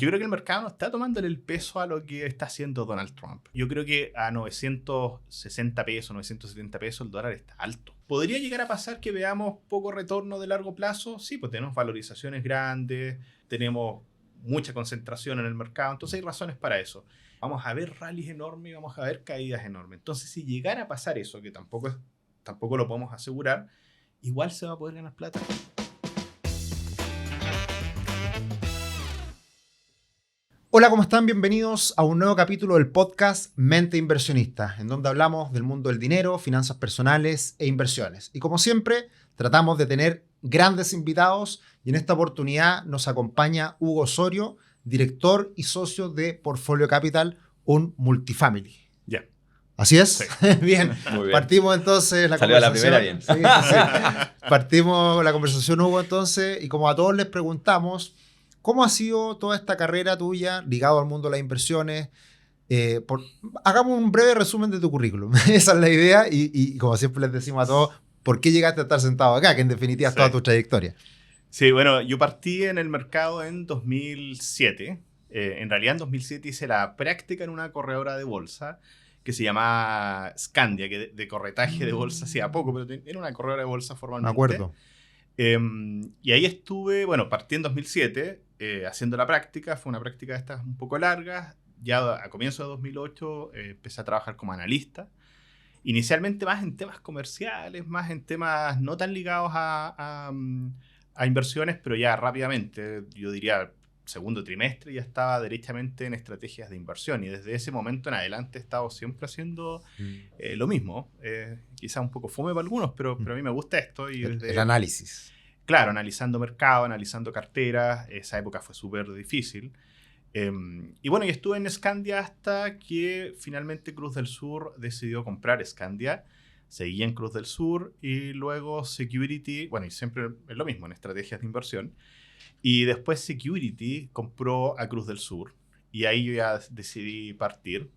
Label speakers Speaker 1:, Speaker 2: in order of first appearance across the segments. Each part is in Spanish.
Speaker 1: Yo creo que el mercado no está tomándole el peso a lo que está haciendo Donald Trump. Yo creo que a 960 pesos, 970 pesos el dólar está alto. ¿Podría llegar a pasar que veamos poco retorno de largo plazo? Sí, pues tenemos valorizaciones grandes, tenemos mucha concentración en el mercado, entonces hay razones para eso. Vamos a ver rallies enormes y vamos a ver caídas enormes. Entonces, si llegara a pasar eso, que tampoco lo podemos asegurar, igual se va a poder ganar plata.
Speaker 2: Hola, ¿cómo están? Bienvenidos a un nuevo capítulo del podcast Mente Inversionista, en donde hablamos del mundo del dinero, finanzas personales e inversiones. Y como siempre, tratamos de tener grandes invitados y en esta oportunidad nos acompaña Hugo Osorio, director y socio de Portfolio Capital, un multifamily.
Speaker 1: Ya.
Speaker 2: ¿Así es?
Speaker 1: Sí.
Speaker 2: Bien.
Speaker 3: Muy bien.
Speaker 2: Partimos entonces la
Speaker 3: Salió a la
Speaker 2: conversación.
Speaker 3: primera bien.
Speaker 2: Sí. Partimos la conversación, Hugo, entonces, y como a todos les preguntamos, ¿cómo ha sido toda esta carrera tuya ligado al mundo de las inversiones? Hagamos un breve resumen de tu currículum. Esa es la idea y como siempre les decimos a todos, ¿por qué llegaste a estar sentado acá? Que en definitiva es toda tu trayectoria.
Speaker 1: Sí, bueno, yo partí en el mercado en 2007. En realidad en 2007 hice la práctica en una corredora de bolsa que se llama Scandia, que de corretaje de bolsa hacía poco, pero era una corredora de bolsa formalmente.
Speaker 2: Me acuerdo.
Speaker 1: Y ahí estuve, bueno, partí en 2007 haciendo la práctica. Fue una práctica de estas un poco largas. Ya a comienzos de 2008 empecé a trabajar como analista. Inicialmente más en temas comerciales, más en temas no tan ligados a inversiones, pero ya rápidamente, yo diría segundo trimestre, ya estaba derechamente en estrategias de inversión. Y desde ese momento en adelante he estado siempre haciendo lo mismo. Quizá un poco fome para algunos, pero a mí me gusta esto. Y
Speaker 2: El análisis.
Speaker 1: Claro, analizando mercado, analizando carteras. Esa época fue súper difícil. Y bueno, y estuve en Scandia hasta que finalmente Cruz del Sur decidió comprar Scandia. Seguí en Cruz del Sur y luego Security, bueno, y siempre es lo mismo en estrategias de inversión. Y después Security compró a Cruz del Sur y ahí yo ya decidí partir.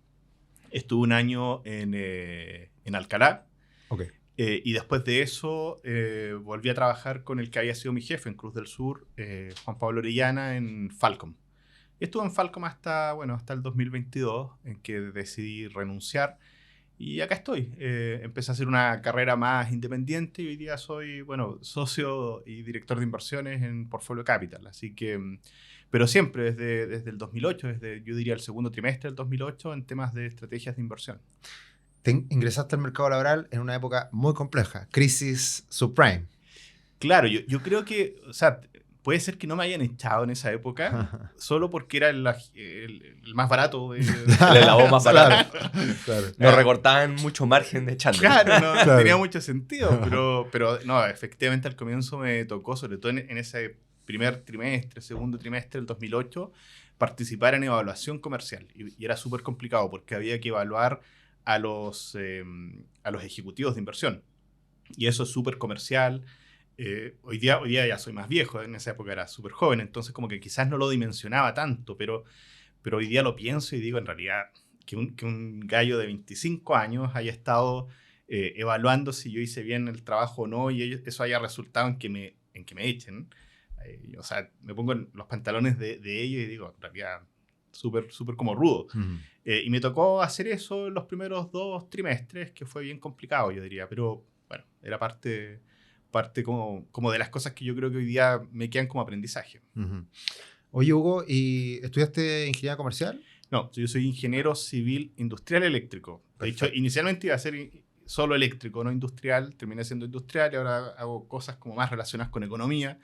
Speaker 1: Estuve un año en Alcalá.
Speaker 2: Okay.
Speaker 1: Y después de eso volví a trabajar con el que había sido mi jefe en Cruz del Sur, Juan Pablo Orellana, en Falcom. Estuve en Falcom hasta el 2022, en que decidí renunciar. Y acá estoy. Empecé a hacer una carrera más independiente y hoy día soy, bueno, socio y director de inversiones en Portfolio Capital. Así que, pero siempre desde el 2008, yo diría el segundo trimestre del 2008, en temas de estrategias de inversión.
Speaker 2: Ingresaste al mercado laboral en una época muy compleja, crisis subprime.
Speaker 1: Claro, yo creo que, o sea, puede ser que no me hayan echado en esa época, solo porque era el más barato.
Speaker 3: El eslabón más barato.
Speaker 2: Claro.
Speaker 3: Nos recortaban mucho margen de echando.
Speaker 1: Claro, no
Speaker 2: Claro.
Speaker 1: tenía mucho sentido, pero no, efectivamente al comienzo me tocó, sobre todo en ese primer trimestre, segundo trimestre del 2008, participar en evaluación comercial. Y era súper complicado porque había que evaluar a los ejecutivos de inversión. Y eso es súper comercial. Hoy día ya soy más viejo, en esa época era súper joven, entonces como que quizás no lo dimensionaba tanto, pero hoy día lo pienso y digo, en realidad, que un gallo de 25 años haya estado evaluando si yo hice bien el trabajo o no, y eso haya resultado en que me echen. O sea, me pongo en los pantalones de ellos y digo, en realidad, súper como rudo.
Speaker 2: Uh-huh.
Speaker 1: Y me tocó hacer eso en los primeros 2 trimestres, que fue bien complicado, yo diría, pero bueno, era parte como de las cosas que yo creo que hoy día me quedan como aprendizaje.
Speaker 2: Uh-huh. Oye, Hugo, ¿y estudiaste ingeniería comercial?
Speaker 1: No, yo soy ingeniero civil industrial eléctrico. De hecho, inicialmente iba a ser solo eléctrico, no industrial. Terminé siendo industrial y ahora hago cosas como más relacionadas con economía.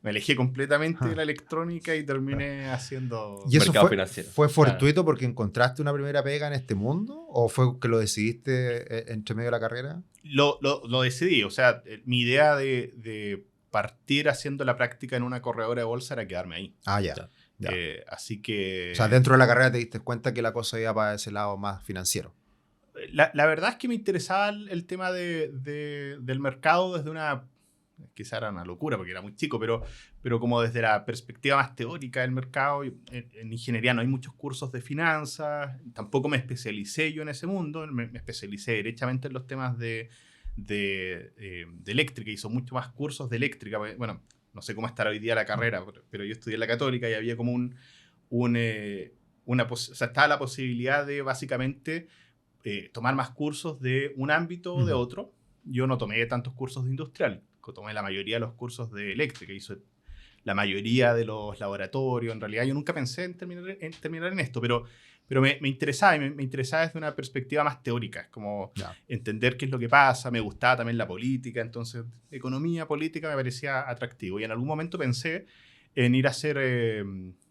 Speaker 1: Me alejé completamente de la electrónica y terminé haciendo
Speaker 2: ¿Y eso
Speaker 3: mercado financiero.
Speaker 2: fue fortuito porque encontraste una primera pega en este mundo? ¿O fue que lo decidiste entre medio de la carrera?
Speaker 1: Lo decidí. O sea, mi idea de partir haciendo la práctica en una corredora de bolsa era quedarme ahí.
Speaker 2: Ah, ya.
Speaker 1: Así que...
Speaker 2: O sea, dentro de la carrera te diste cuenta que la cosa iba para ese lado más financiero.
Speaker 1: La verdad es que me interesaba el tema del mercado desde una... Quizá era una locura porque era muy chico, pero como desde la perspectiva más teórica del mercado. En ingeniería no hay muchos cursos de finanzas, tampoco me especialicé yo en ese mundo, me especialicé derechamente en los temas de eléctrica, hizo mucho más cursos de eléctrica. Bueno, no sé cómo estará hoy día la carrera, pero yo estudié en la Católica y había como estaba la posibilidad de básicamente tomar más cursos de un ámbito o de otro. Yo no tomé tantos cursos de industrial, tomé la mayoría de los cursos de eléctrica, hice la mayoría de los laboratorios. En realidad yo nunca pensé en terminar en esto, pero me interesaba, y me interesaba desde una perspectiva más teórica, es como entender qué es lo que pasa. Me gustaba también la política, entonces economía, política me parecía atractivo, y en algún momento pensé en ir a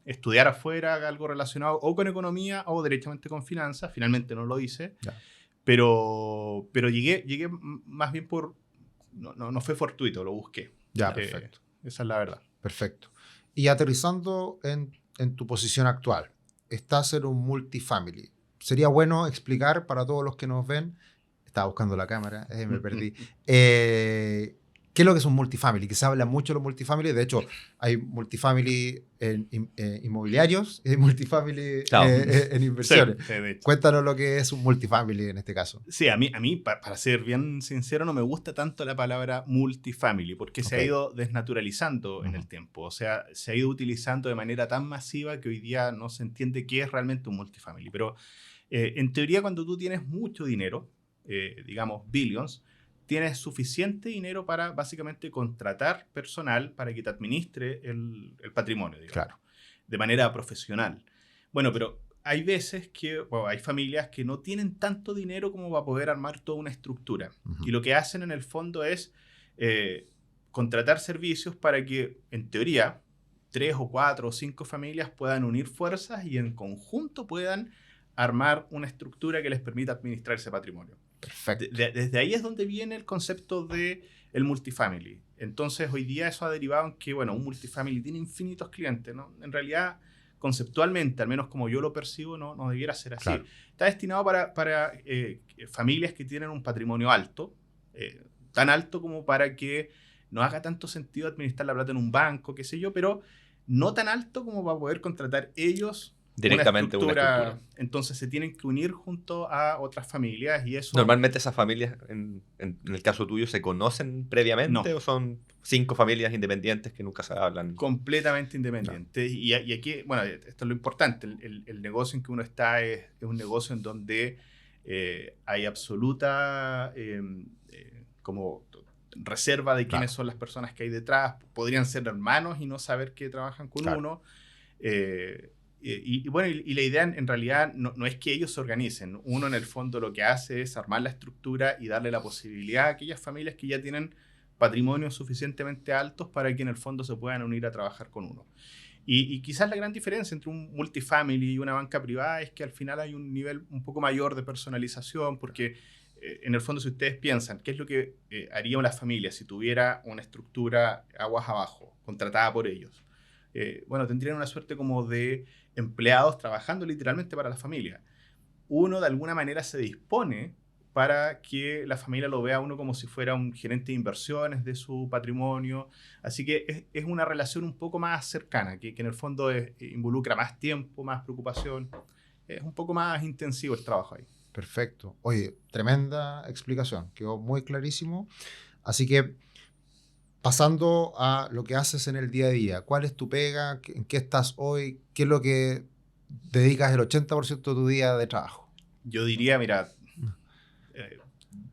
Speaker 1: estudiar afuera algo relacionado o con economía o derechamente con finanzas. Finalmente no lo hice, pero llegué más bien por... No fue fortuito, lo busqué.
Speaker 2: Ya, perfecto.
Speaker 1: Esa es la verdad.
Speaker 2: Perfecto. Y aterrizando en tu posición actual, estás en un multifamily. Sería bueno explicar para todos los que nos ven, estaba buscando la cámara, me perdí, ¿qué es lo que es un multifamily? Que se habla mucho de los multifamily. De hecho, hay multifamily inmobiliarios y hay multifamily en inversiones.
Speaker 1: Sí, de hecho.
Speaker 2: Cuéntanos lo que es un multifamily en este caso.
Speaker 1: Sí, a mí para ser bien sincero, no me gusta tanto la palabra multifamily, porque se ha ido desnaturalizando en el tiempo. O sea, se ha ido utilizando de manera tan masiva que hoy día no se entiende qué es realmente un multifamily. Pero en teoría, cuando tú tienes mucho dinero, digamos billions, tienes suficiente dinero para básicamente contratar personal para que te administre el patrimonio, digamos,
Speaker 2: Claro,
Speaker 1: de manera profesional. Bueno, pero hay veces hay familias que no tienen tanto dinero como para poder armar toda una estructura. Y lo que hacen en el fondo es contratar servicios para que, en teoría, 3 o 4 o 5 familias puedan unir fuerzas y en conjunto puedan armar una estructura que les permita administrar ese patrimonio.
Speaker 2: perfecto.
Speaker 1: Desde ahí es donde viene el concepto de el multifamily. Entonces, hoy día eso ha derivado en que, un multifamily tiene infinitos clientes, ¿no? En realidad, conceptualmente, al menos como yo lo percibo, no debiera ser así.
Speaker 2: Claro.
Speaker 1: Está destinado para familias que tienen un patrimonio alto, tan alto como para que no haga tanto sentido administrar la plata en un banco, qué sé yo, pero no tan alto como para poder contratar ellos
Speaker 3: directamente una estructura.
Speaker 1: Entonces se tienen que unir junto a otras familias, y eso...
Speaker 3: Normalmente esas familias, en el caso tuyo, ¿se conocen previamente o son 5 familias independientes que nunca se hablan?
Speaker 1: Completamente independientes. Y aquí, esto es lo importante, el negocio en que uno está es un negocio en donde hay absoluta como reserva de quiénes son las personas que hay detrás. Podrían ser hermanos y no saber que trabajan con uno. Y la idea en realidad no es que ellos se organicen. Uno en el fondo lo que hace es armar la estructura y darle la posibilidad a aquellas familias que ya tienen patrimonios suficientemente altos para que en el fondo se puedan unir a trabajar con uno. Y quizás la gran diferencia entre un multifamily y una banca privada es que al final hay un nivel un poco mayor de personalización, porque en el fondo, si ustedes piensan, ¿qué es lo que haría una familia si tuviera una estructura aguas abajo, contratada por ellos? Tendrían una suerte como de empleados trabajando literalmente para la familia. Uno de alguna manera se dispone para que la familia lo vea a uno como si fuera un gerente de inversiones de su patrimonio. Así que es una relación un poco más cercana, que en el fondo involucra más tiempo, más preocupación. Es un poco más intensivo el trabajo ahí.
Speaker 2: Perfecto. Oye, tremenda explicación. Quedó muy clarísimo. Así que, pasando a lo que haces en el día a día, ¿cuál es tu pega? ¿En qué estás hoy? ¿Qué es lo que dedicas el 80% de tu día de trabajo?
Speaker 1: Yo diría, mira,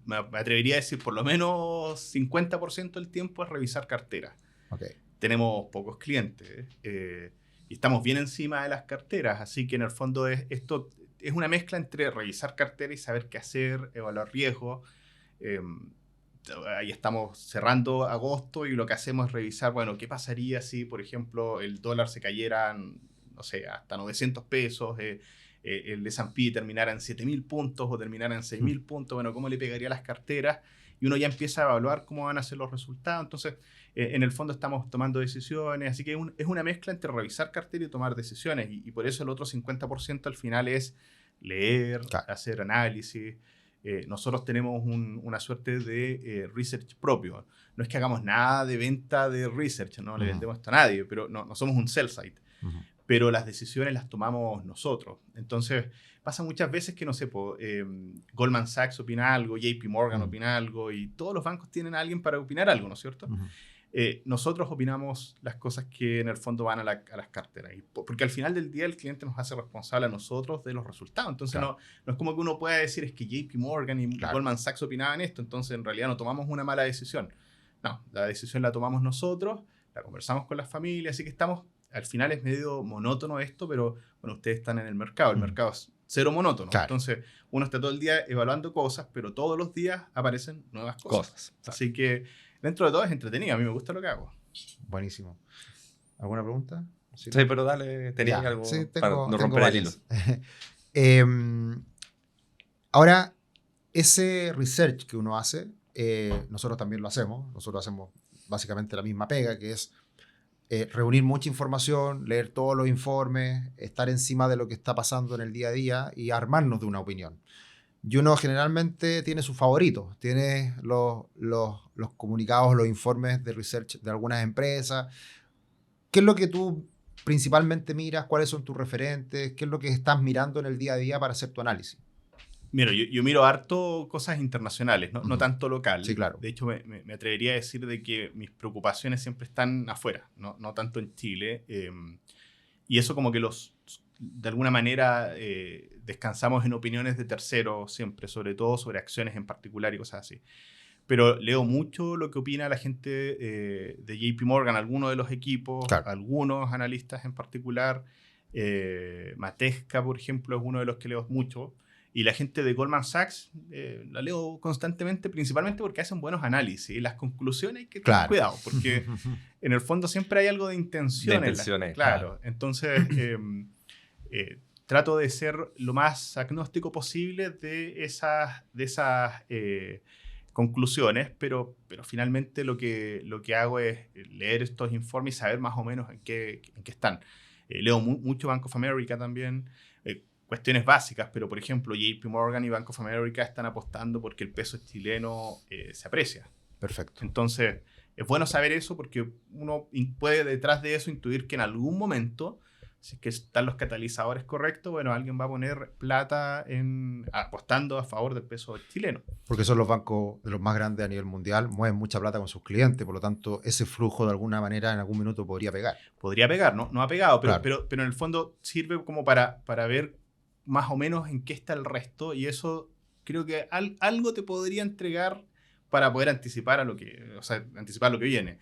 Speaker 1: me atrevería a decir por lo menos 50% del tiempo es revisar carteras.
Speaker 2: Okay.
Speaker 1: Tenemos pocos clientes y estamos bien encima de las carteras, así que en el fondo esto es una mezcla entre revisar cartera y saber qué hacer, evaluar riesgos. Ahí estamos cerrando agosto y lo que hacemos es revisar, qué pasaría si, por ejemplo, el dólar se cayera, no sé, hasta 900 pesos, el S&P terminara en 7.000 puntos o terminara en 6.000 puntos, cómo le pegaría a las carteras, y uno ya empieza a evaluar cómo van a ser los resultados. Entonces, en el fondo estamos tomando decisiones, así que es una mezcla entre revisar cartera y tomar decisiones, y por eso el otro 50% al final es leer, hacer análisis. Nosotros tenemos una suerte de research propio. No es que hagamos nada de venta de research, no le vendemos esto a nadie, pero no somos un sell site. Pero las decisiones las tomamos nosotros. Entonces, pasa muchas veces que, no sé, Goldman Sachs opina algo, JP Morgan opina algo, y todos los bancos tienen a alguien para opinar algo, ¿no es cierto? nosotros opinamos las cosas que en el fondo van a las carteras. Porque al final del día el cliente nos hace responsable a nosotros de los resultados. Entonces no es como que uno pueda decir es que JP Morgan y Goldman Sachs opinaban esto, entonces en realidad no tomamos una mala decisión. No, la decisión la tomamos nosotros, la conversamos con las familias, así que al final es medio monótono esto, pero bueno, ustedes están en el mercado es cero monótono.
Speaker 2: Claro.
Speaker 1: Entonces uno está todo el día evaluando cosas, pero todos los días aparecen nuevas cosas. Así que dentro de todo es entretenido, a mí me gusta lo que hago.
Speaker 2: Buenísimo. ¿Alguna pregunta?
Speaker 3: Sí, pero dale, tenías algo para no romper el hilo.
Speaker 2: Ahora, ese research que uno hace, nosotros también lo hacemos. Nosotros hacemos básicamente la misma pega, que es reunir mucha información, leer todos los informes, estar encima de lo que está pasando en el día a día y armarnos de una opinión. Y uno generalmente tiene sus favoritos, tiene los comunicados, los informes de research de algunas empresas. ¿Qué es lo que tú principalmente miras? ¿Cuáles son tus referentes? ¿Qué es lo que estás mirando en el día a día para hacer tu análisis?
Speaker 1: Mira, yo miro harto cosas internacionales, no tanto local.
Speaker 2: Sí, claro.
Speaker 1: De hecho, me atrevería a decir de que mis preocupaciones siempre están afuera, no tanto en Chile. Y eso como que de alguna manera descansamos en opiniones de terceros siempre, sobre todo sobre acciones en particular y cosas así. Pero leo mucho lo que opina la gente de JP Morgan, algunos de los equipos, algunos analistas en particular. Matesca, por ejemplo, es uno de los que leo mucho. Y la gente de Goldman Sachs la leo constantemente, principalmente porque hacen buenos análisis. Y las conclusiones hay que tener cuidado, porque en el fondo siempre hay algo de intención. Claro. Entonces, trato de ser lo más agnóstico posible de esas conclusiones, pero finalmente lo que hago es leer estos informes y saber más o menos en qué están. Leo mucho Bank of America también. Cuestiones básicas, pero por ejemplo JP Morgan y Bank of America están apostando porque el peso chileno se aprecia.
Speaker 2: Perfecto.
Speaker 1: Entonces, es bueno saber eso porque uno puede detrás de eso intuir que en algún momento, si es que están los catalizadores correctos, bueno, alguien va a poner plata apostando a favor del peso chileno.
Speaker 2: Porque son los bancos de los más grandes a nivel mundial, mueven mucha plata con sus clientes, por lo tanto, ese flujo de alguna manera en algún minuto podría pegar.
Speaker 1: Podría pegar, no ha pegado, pero en el fondo sirve como para ver más o menos en qué está el resto, y eso creo que algo te podría entregar para poder anticipar anticipar lo que viene.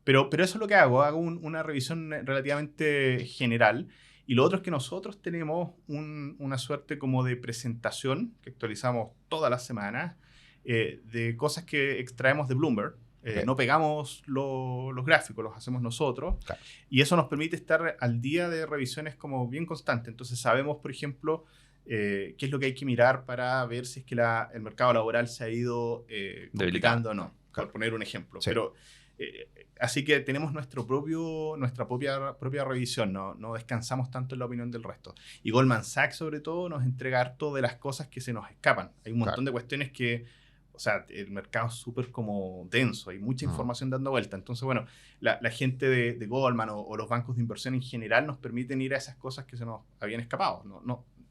Speaker 1: Pero eso es lo que hago una revisión relativamente general, y lo otro es que nosotros tenemos una suerte como de presentación que actualizamos todas las semanas de cosas que extraemos de Bloomberg. No pegamos los gráficos, los hacemos nosotros. Claro. Y eso nos permite estar al día de revisiones como bien constantes. Entonces sabemos, por ejemplo, qué es lo que hay que mirar para ver si es que el mercado laboral se ha ido complicando o no, por poner un ejemplo. Sí. Pero, así que tenemos nuestra propia revisión, no descansamos tanto en la opinión del resto. Y Goldman Sachs, sobre todo, nos entrega harto de las cosas que se nos escapan. Hay un montón de cuestiones que... O sea, el mercado es súper como denso, hay mucha información dando vuelta. Entonces, bueno, la gente de Goldman o los bancos de inversión en general nos permiten ir a esas cosas que se nos habían escapado.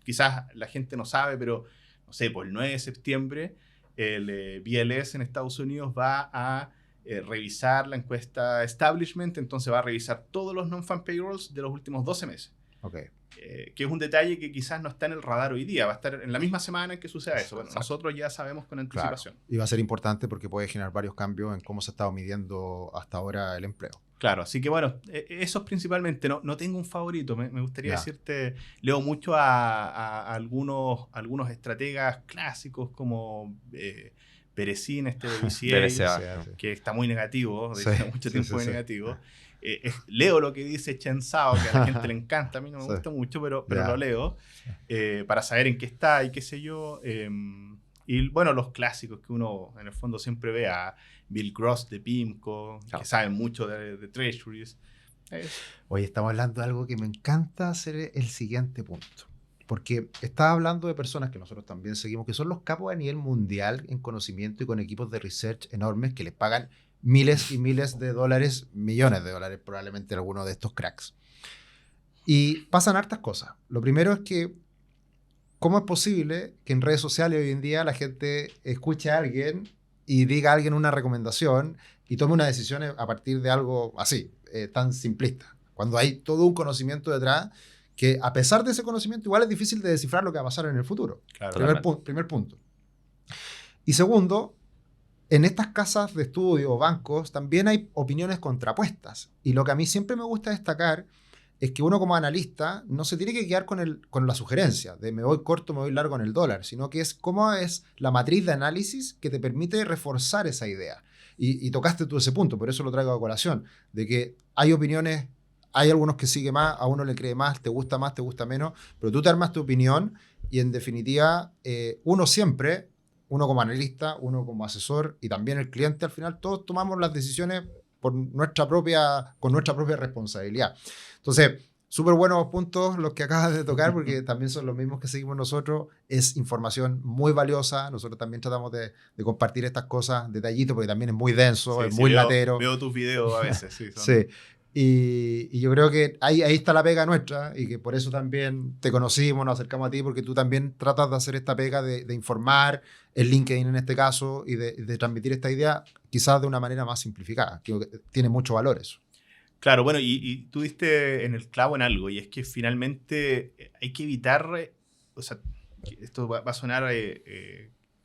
Speaker 1: Quizás la gente no sabe, pero, no sé, por el 9 de septiembre, el BLS en Estados Unidos va a revisar la encuesta Establishment, entonces va a revisar todos los non-farm payrolls de los últimos 12 meses.
Speaker 2: Okay.
Speaker 1: Que es un detalle que quizás no está en el radar hoy día, va a estar en la misma semana en que suceda eso. Bueno, nosotros ya sabemos con anticipación.
Speaker 2: Claro. Y va a ser importante porque puede generar varios cambios en cómo se ha estado midiendo hasta ahora el empleo.
Speaker 1: Claro, así que bueno, eso es principalmente. No tengo un favorito, me gustaría decirte, leo mucho a algunos estrategas clásicos como Perecín, de BCA, que está muy negativo, desde mucho tiempo negativo. Leo lo que dice Chen Zhao, que a la gente le encanta, a mí no me gusta mucho, pero lo leo para saber en qué está y qué sé yo. Y bueno, los clásicos que uno en el fondo siempre ve, a Bill Gross de PIMCO, que saben mucho de Treasuries.
Speaker 2: Hoy estamos hablando de algo que me encanta hacer el siguiente punto. Porque estaba hablando de personas que nosotros también seguimos, que son los capos a nivel mundial en conocimiento y con equipos de research enormes que les pagan miles y miles de dólares, millones de dólares probablemente algunos de estos cracks. Y pasan hartas cosas. Lo primero es que, ¿cómo es posible que en redes sociales hoy en día la gente escuche a alguien y diga a alguien una recomendación y tome una decisión a partir de algo así, tan simplista. Cuando hay todo un conocimiento detrás que, a pesar de ese conocimiento, igual es difícil de descifrar lo que va a pasar en el futuro.
Speaker 1: Claro.
Speaker 2: Primer punto. Y segundo, en estas casas de estudio o bancos también hay opiniones contrapuestas. Y lo que a mí siempre me gusta destacar es que uno como analista no se tiene que quedar con la sugerencia de me voy corto, me voy largo en el dólar, sino que es cómo es la matriz de análisis que te permite reforzar esa idea. Y tocaste tú ese punto, por eso lo traigo a colación, de que hay opiniones, hay algunos que sigue más, a uno le cree más, te gusta menos, pero tú te armas tu opinión y en definitiva uno como analista, uno como asesor y también el cliente, al final todos tomamos las decisiones con nuestra propia responsabilidad. Entonces, súper buenos puntos los que acabas de tocar, porque también son los mismos que seguimos nosotros. Es información muy valiosa. Nosotros también tratamos de compartir estas cosas detallitos, porque también es muy denso, es muy latero.
Speaker 1: Veo tus videos a veces, sí.
Speaker 2: Sí. Y yo creo que ahí está la pega nuestra, y que por eso también te conocimos, nos acercamos a ti, porque tú también tratas de hacer esta pega de informar, el LinkedIn en este caso, y de transmitir esta idea quizás de una manera más simplificada, que tiene mucho valor eso.
Speaker 1: Claro, bueno, y tú diste en el clavo en algo, y es que finalmente hay que evitar, o sea, esto va a sonar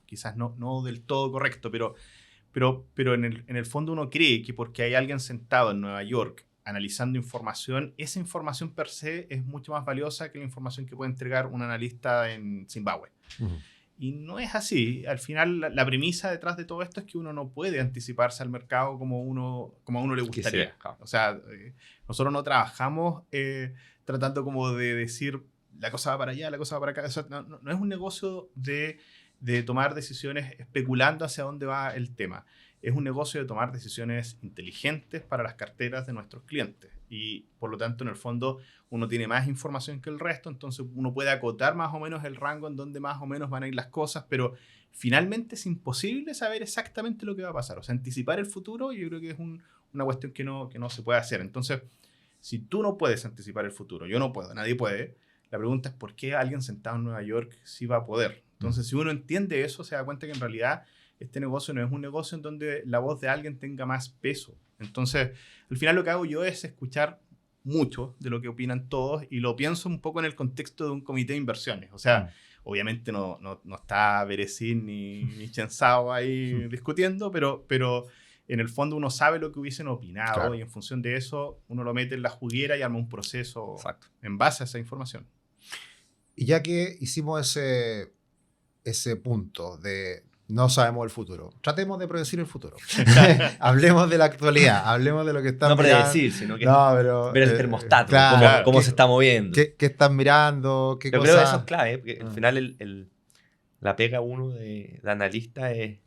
Speaker 1: quizás no del todo correcto, pero en el fondo uno cree que porque hay alguien sentado en Nueva York analizando información, esa información per se es mucho más valiosa que la información que puede entregar un analista en Zimbabue. Uh-huh. Y no es así. Al final, la premisa detrás de todo esto es que uno no puede anticiparse al mercado como a uno le gustaría. O sea, nosotros no trabajamos tratando como de decir la cosa va para allá, la cosa va para acá. O sea, no es un negocio de tomar decisiones especulando hacia dónde va el tema. Es un negocio de tomar decisiones inteligentes para las carteras de nuestros clientes. Y por lo tanto, en el fondo, uno tiene más información que el resto, entonces uno puede acotar más o menos el rango en donde más o menos van a ir las cosas, pero finalmente es imposible saber exactamente lo que va a pasar. O sea, anticipar el futuro yo creo que es una cuestión que no se puede hacer. Entonces, si tú no puedes anticipar el futuro, yo no puedo, nadie puede, la pregunta es ¿por qué alguien sentado en Nueva York sí va a poder? Entonces, si uno entiende eso, se da cuenta que en realidad este negocio no es un negocio en donde la voz de alguien tenga más peso. Entonces, al final lo que hago yo es escuchar mucho de lo que opinan todos y lo pienso un poco en el contexto de un comité de inversiones. O sea, obviamente no está Berecín ni Chenzao ahí discutiendo, pero en el fondo uno sabe lo que hubiesen opinado, claro, y en función de eso uno lo mete en la juguera y arma un proceso, exacto, en base a esa información.
Speaker 2: Y ya que hicimos ese punto de no sabemos el futuro, tratemos de predecir el futuro. Hablemos de la actualidad, hablemos de lo que están
Speaker 3: mirando. No predecir, sino que ver el termostato, claro, cómo se está moviendo.
Speaker 2: ¿Qué están mirando? ¿Qué
Speaker 3: Yo creo que eso es clave, porque al final la pega uno de analista es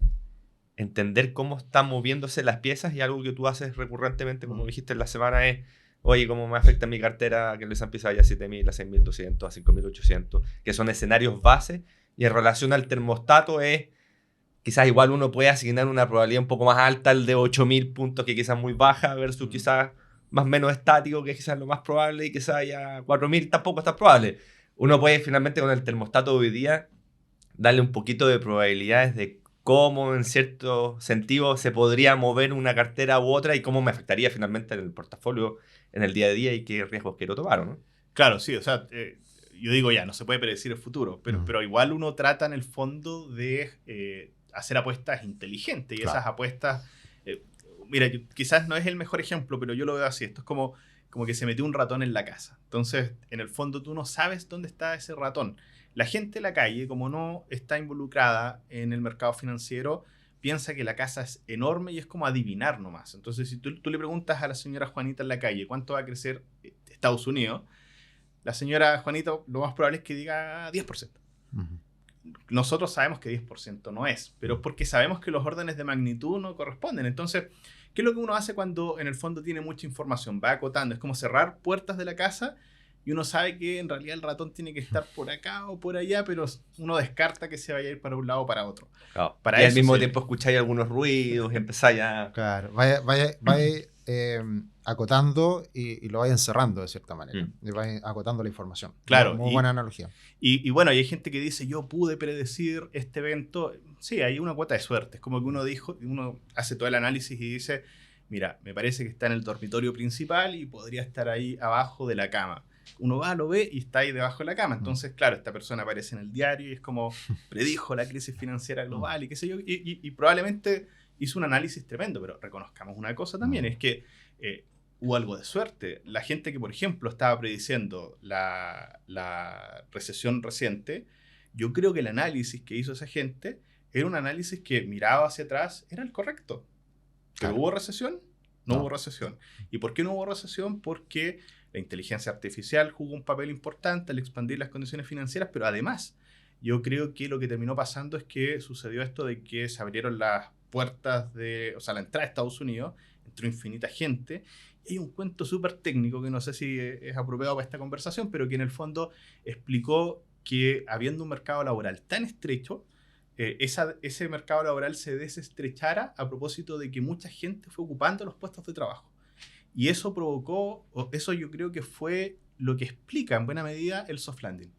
Speaker 3: entender cómo están moviéndose las piezas, y algo que tú haces recurrentemente, como dijiste en la semana, es oye, ¿cómo me afecta mi cartera que el S&P se vaya a 7.000, a 6.200, a 5.800? Que son escenarios base, y en relación al termostato es quizás igual uno puede asignar una probabilidad un poco más alta al de 8.000 puntos, que quizás muy baja, versus quizás más o menos estático, que es quizás lo más probable, y quizás ya 4.000 tampoco está probable. Uno puede finalmente con el termostato de hoy día darle un poquito de probabilidades de cómo en cierto sentido se podría mover una cartera u otra y cómo me afectaría finalmente en el portafolio en el día a día y qué riesgos quiero tomar, ¿no?
Speaker 1: Claro, sí, o sea, yo digo ya, no se puede predecir el futuro, pero igual uno trata en el fondo de hacer apuestas inteligentes, y claro, esas apuestas, mira, quizás no es el mejor ejemplo, pero yo lo veo así. Esto es como que se metió un ratón en la casa. Entonces, en el fondo tú no sabes dónde está ese ratón. La gente de la calle, como no está involucrada en el mercado financiero, piensa que la casa es enorme y es como adivinar nomás. Entonces, si tú le preguntas a la señora Juanita en la calle cuánto va a crecer Estados Unidos, la señora Juanita lo más probable es que diga 10%. Uh-huh. Nosotros sabemos que 10% no es, pero es porque sabemos que los órdenes de magnitud no corresponden. Entonces, ¿qué es lo que uno hace cuando en el fondo tiene mucha información? Va acotando, es como cerrar puertas de la casa y uno sabe que en realidad el ratón tiene que estar por acá o por allá, pero uno descarta que se vaya a ir para un lado o para otro.
Speaker 3: Claro. Para y al mismo tiempo escucháis algunos ruidos y empezáis a...
Speaker 2: Claro, vaya acotando y lo vais encerrando de cierta manera. Y vais acotando la información.
Speaker 1: Claro.
Speaker 2: Muy buena analogía.
Speaker 1: Y bueno, y hay gente que dice, yo pude predecir este evento. Sí, hay una cuota de suerte. Es como que uno hace todo el análisis y dice, mira, me parece que está en el dormitorio principal y podría estar ahí abajo de la cama. Uno va, lo ve y está ahí debajo de la cama. Entonces, claro, esta persona aparece en el diario y es como predijo la crisis financiera global y qué sé yo. Y probablemente hizo un análisis tremendo, pero reconozcamos una cosa también, es que hubo algo de suerte. La gente que, por ejemplo, estaba prediciendo la recesión reciente, yo creo que el análisis que hizo esa gente era un análisis que miraba hacia atrás, era el correcto. ¿Pero hubo recesión? No hubo recesión. ¿Y por qué no hubo recesión? Porque la inteligencia artificial jugó un papel importante al expandir las condiciones financieras, pero además yo creo que lo que terminó pasando es que sucedió esto de que se abrieron las puertas la entrada a Estados Unidos, entró infinita gente, y hay un cuento súper técnico que no sé si es apropiado para esta conversación, pero que en el fondo explicó que habiendo un mercado laboral tan estrecho, ese mercado laboral se desestrechara a propósito de que mucha gente fue ocupando los puestos de trabajo. Y eso provocó, eso yo creo que fue lo que explica en buena medida el soft landing.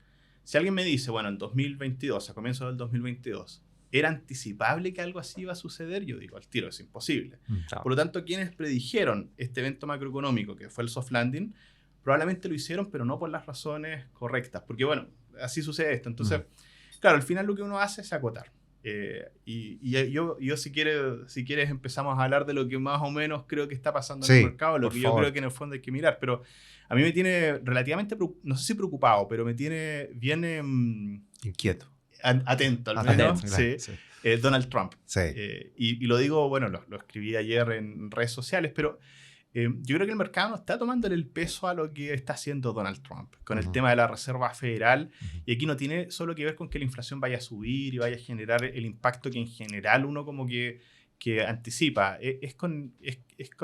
Speaker 1: Si alguien me dice, bueno, en 2022, a comienzos del 2022, ¿era anticipable que algo así iba a suceder? Yo digo, al tiro, es imposible. Por lo tanto, quienes predijeron este evento macroeconómico, que fue el soft landing, probablemente lo hicieron, pero no por las razones correctas. Porque, bueno, así sucede esto. Entonces, claro, al final lo que uno hace es acotar. Y yo si quieres empezamos a hablar de lo que más o menos creo que está pasando en el mercado, lo que yo creo que en el fondo hay que mirar, pero a mí me tiene relativamente, no sé si preocupado, pero me tiene bien
Speaker 2: inquieto,
Speaker 1: atento al menos, sí. Donald Trump.
Speaker 2: Sí.
Speaker 1: Y lo digo, bueno, lo escribí ayer en redes sociales, pero yo creo que el mercado no está tomándole el peso a lo que está haciendo Donald Trump con el tema de la Reserva Federal. Y aquí no tiene solo que ver con que la inflación vaya a subir y vaya a generar el impacto que en general uno como que anticipa. Es con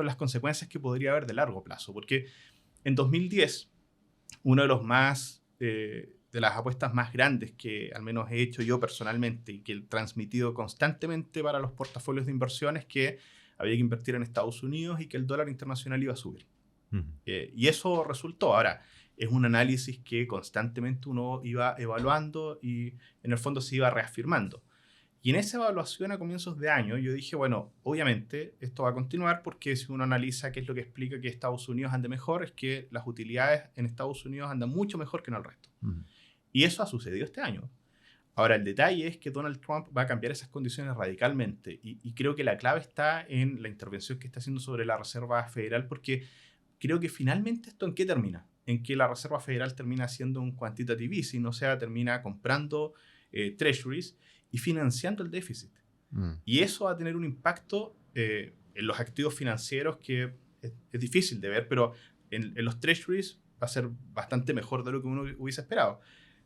Speaker 1: las consecuencias que podría haber de largo plazo. Porque en 2010, uno de los de las apuestas más grandes que al menos he hecho yo personalmente y que he transmitido constantemente para los portafolios de inversiones, que había que invertir en Estados Unidos y que el dólar internacional iba a subir. Y eso resultó. Ahora, es un análisis que constantemente uno iba evaluando y en el fondo se iba reafirmando. Y en esa evaluación a comienzos de año yo dije, bueno, obviamente esto va a continuar porque si uno analiza qué es lo que explica que Estados Unidos ande mejor, es que las utilidades en Estados Unidos andan mucho mejor que en el resto. Y eso ha sucedido este año. Ahora, el detalle es que Donald Trump va a cambiar esas condiciones radicalmente y creo que la clave está en la intervención que está haciendo sobre la Reserva Federal, porque creo que finalmente esto ¿en qué termina? En que la Reserva Federal termina siendo un quantitative easing, o sea, termina comprando treasuries y financiando el déficit. Y eso va a tener un impacto en los activos financieros que es difícil de ver, pero en los treasuries va a ser bastante mejor de lo que uno hubiese esperado.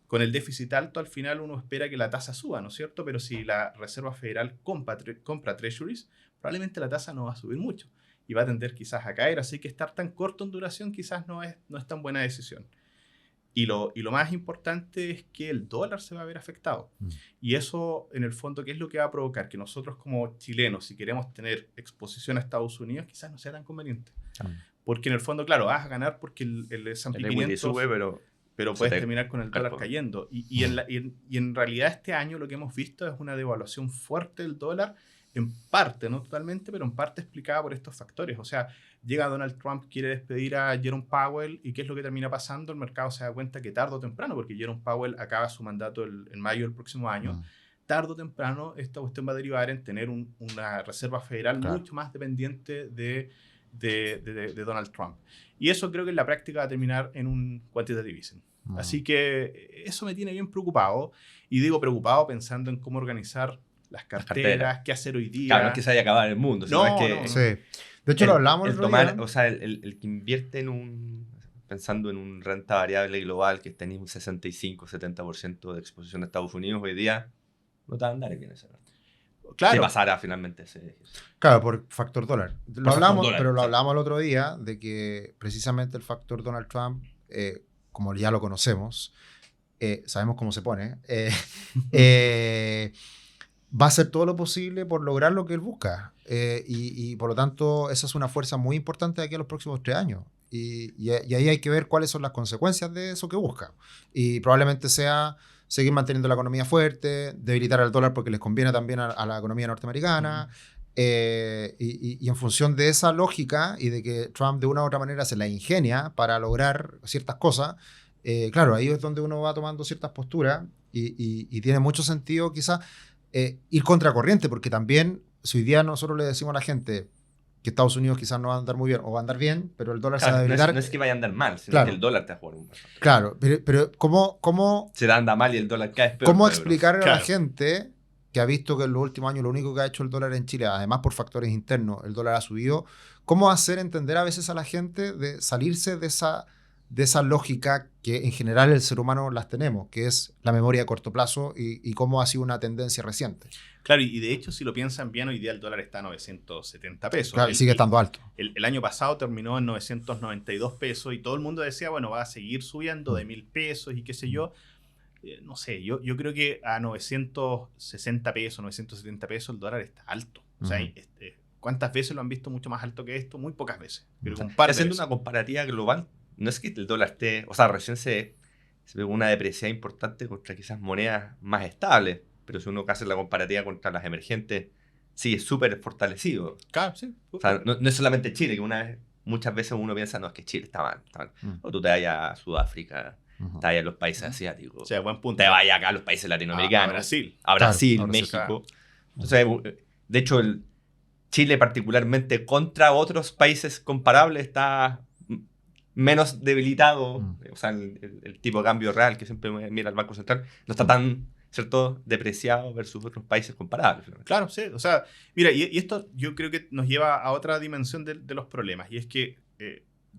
Speaker 1: Con el déficit alto, al final uno espera que la tasa suba, ¿no es cierto? Pero si la Reserva Federal compra treasuries, probablemente la tasa no va a subir mucho y va a tender quizás a caer. Así que estar tan corto en duración quizás no es tan buena decisión. Y lo más importante es que el dólar se va a ver afectado. Y eso, en el fondo, ¿qué es lo que va a provocar? Que nosotros como chilenos, si queremos tener exposición a Estados Unidos, quizás no sea tan conveniente. Porque en el fondo, claro, vas a ganar porque el S&P 500
Speaker 3: sube,
Speaker 1: pero puedes terminar con el dólar cayendo. Y en realidad este año lo que hemos visto es una devaluación fuerte del dólar, en parte, no totalmente, pero en parte explicada por estos factores. O sea, llega Donald Trump, quiere despedir a Jerome Powell, ¿y qué es lo que termina pasando? El mercado se da cuenta que tarde o temprano, porque Jerome Powell acaba su mandato en mayo del próximo año, tarde o temprano esta cuestión va a derivar en tener una Reserva Federal mucho más dependiente de Donald Trump. Y eso creo que en la práctica va a terminar en un quantitative easing. Así que eso me tiene bien preocupado. Y digo preocupado pensando en cómo organizar las carteras, qué hacer hoy día.
Speaker 3: Claro, no es que se haya acabado el mundo.
Speaker 1: No,
Speaker 3: sino es que,
Speaker 2: sí. De hecho, lo hablamos el otro día.
Speaker 3: O sea, el que invierte pensando en un renta variable global que tenía un 65-70% de exposición a Estados Unidos hoy día, no te va a andar bien ese renta.
Speaker 1: Claro.
Speaker 3: Si pasara finalmente ese.
Speaker 2: Claro, por factor dólar. Lo hablamos el otro día de que precisamente el factor Donald Trump, como ya lo conocemos, sabemos cómo se pone, va a hacer todo lo posible por lograr lo que él busca. Y por lo tanto, esa es una fuerza muy importante de aquí a los próximos 3 años. Y ahí hay que ver cuáles son las consecuencias de eso que busca. Y probablemente sea seguir manteniendo la economía fuerte, debilitar al dólar porque les conviene también a la economía norteamericana. Y en función de esa lógica y de que Trump de una u otra manera se la ingenia para lograr ciertas cosas, claro, ahí es donde uno va tomando ciertas posturas y tiene mucho sentido quizás ir contracorriente, porque también si hoy día nosotros le decimos a la gente que Estados Unidos quizás no va a andar muy bien o va a andar bien, pero el dólar se va a debilitar.
Speaker 3: No es que vaya a andar mal, sino
Speaker 2: claro,
Speaker 3: que el dólar te va a jugar un mal.
Speaker 2: Claro, pero ¿cómo
Speaker 3: se anda mal y el dólar cae peor?
Speaker 2: ¿Cómo explicar a la gente que ha visto que en los últimos años lo único que ha hecho el dólar en Chile, además por factores internos, el dólar ha subido? ¿Cómo hacer entender a veces a la gente de salirse de esa lógica que en general el ser humano las tenemos, que es la memoria a corto plazo y cómo ha sido una tendencia reciente?
Speaker 1: Claro, y de hecho, si lo piensan bien, hoy día el dólar está a 970 pesos.
Speaker 2: Claro, y sigue estando alto.
Speaker 1: El año pasado terminó en 992 pesos y todo el mundo decía, bueno, va a seguir subiendo de 1.000 pesos y qué sé yo. No sé, yo creo que a 960 pesos, 970 pesos el dólar está alto. O sea, ¿cuántas veces lo han visto mucho más alto que esto? Muy pocas veces. Pero
Speaker 3: haciendo una comparativa global, no es que el dólar esté... O sea, recién se ve una depreciación importante contra quizás monedas más estables. Pero si uno hace la comparativa contra las emergentes, sigue súper fortalecido.
Speaker 1: Claro, sí.
Speaker 3: O sea, no es solamente Chile, que muchas veces uno piensa, no, es que Chile está mal. O tú te vayas a Sudáfrica, te vayas a los países asiáticos.
Speaker 1: O sea, buen punto.
Speaker 3: Te vayas acá a los países latinoamericanos.
Speaker 1: A Brasil.
Speaker 3: A Brasil,
Speaker 2: claro,
Speaker 3: México. Entonces, de hecho, Chile particularmente contra otros países comparables está menos debilitado. O sea, el tipo de cambio real que siempre mira el Banco Central no está tan... ¿cierto? Depreciado versus otros países comparables.
Speaker 1: Claro, sí. O sea, mira, y esto yo creo que nos lleva a otra dimensión de los problemas, y es que